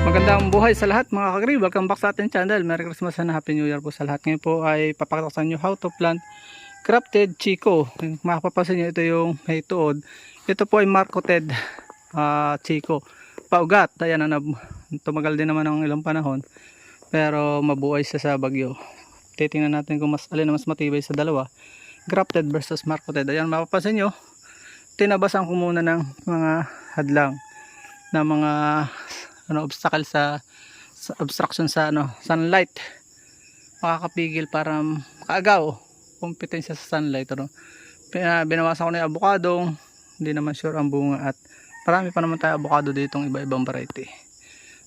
Magandang buhay sa lahat mga kagri. Welcome back sa ating channel. Merry Christmas and Happy New Year po sa lahat. Ngayon po ay papakita ko sa inyo how to plant grafted chico. Makapapansin nyo ito yung may tuod. Ito po ay marketed chico. Paugat. Ayan na, tumagal din naman ng ilang panahon. Pero mabuhay siya sa bagyo. Titingnan natin kung alin na mas matibay sa dalawa. Grafted versus marketed. Ayan, mapapansin nyo. Tinabasan ko muna ng mga hadlang na mga obstacle sa obstruction sa sunlight, makakapigil para kaagaw kompetensya sa sunlight. Binawasan ko na yung avocado, hindi naman sure ang bunga at marami pa naman tayo avocado ditong iba-ibang variety.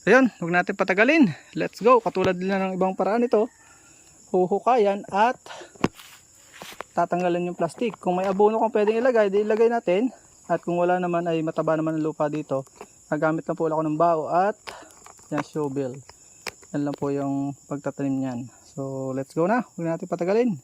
Ayun, huwag natin patagalin, let's go. Katulad nila ng ibang paraan ito, huhukayan at tatanggalin yung plastic. Kung may abono kung pwedeng ilagay, di ilagay natin. At kung wala naman ay mataba naman ang lupa dito, nagamit lang po ako ng bao at yan, shovel. Yan lang po yung pagtatanim niyan. So let's go na, huwag natin patagalin.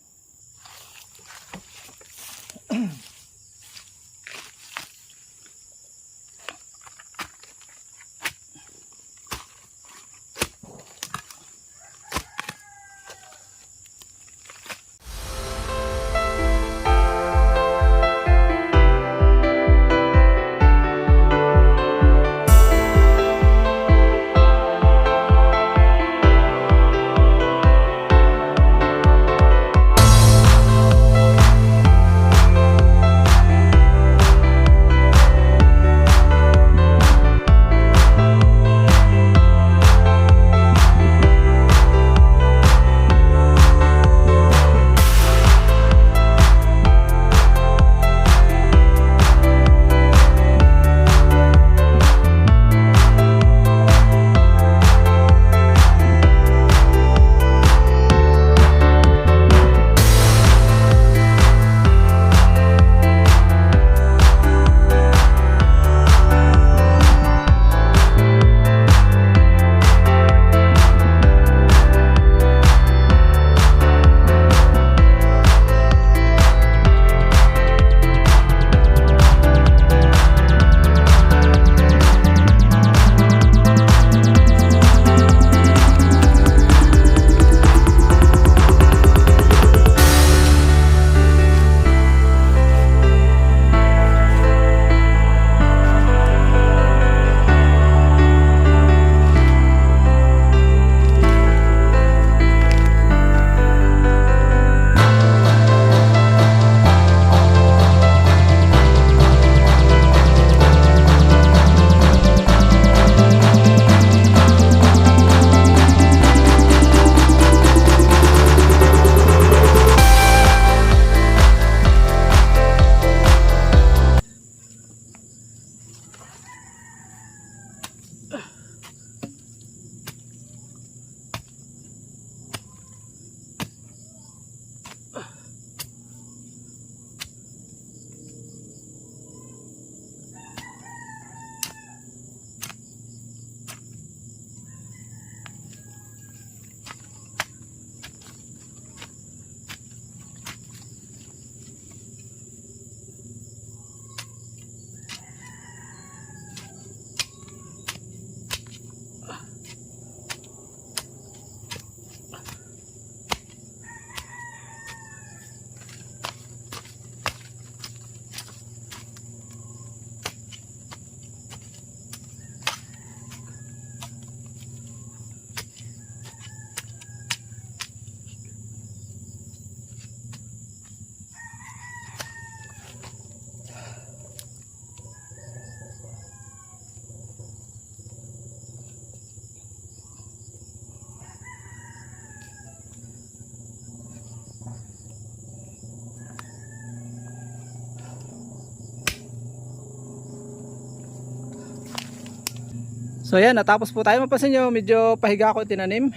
So yan, natapos po tayo. Mapansin nyo, medyo pahiga ako tinanim.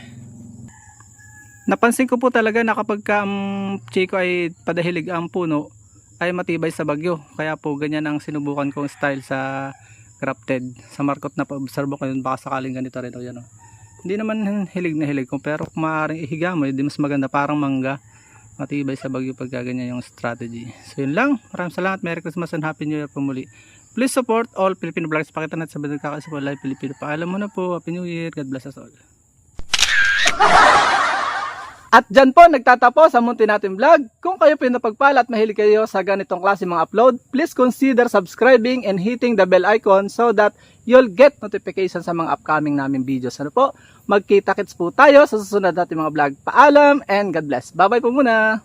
Napansin ko po talaga na kapag chico ay padahilig ang puno, ay matibay sa bagyo. Kaya po ganyan ang sinubukan kong style sa grafted. Sa markot na pa-observe ko yun, baka sakaling ganito rin. O, yan, o. Hindi naman hilig na hilig ko, pero kung maaaring ihiga mo, hindi mas maganda, parang mangga. Matibay sa bagyo pagka ganyan yung strategy. So yun lang, maraming salamat. Merry Christmas and Happy New Year po muli. Please support all Filipino vloggers. Pakita natin sa Badal Kakasi po Live Filipino. Paalam mo na po. Happy New Year. God bless us all. At dyan po nagtatapos ang munti natin vlog. Kung kayo po yung napagpala at mahilig kayo sa ganitong klase mga upload, please consider subscribing and hitting the bell icon so that you'll get notification sa mga upcoming namin videos. Ano po? Magkita-kits po tayo sa susunod natin mga vlog. Paalam and God bless. Bye-bye po muna.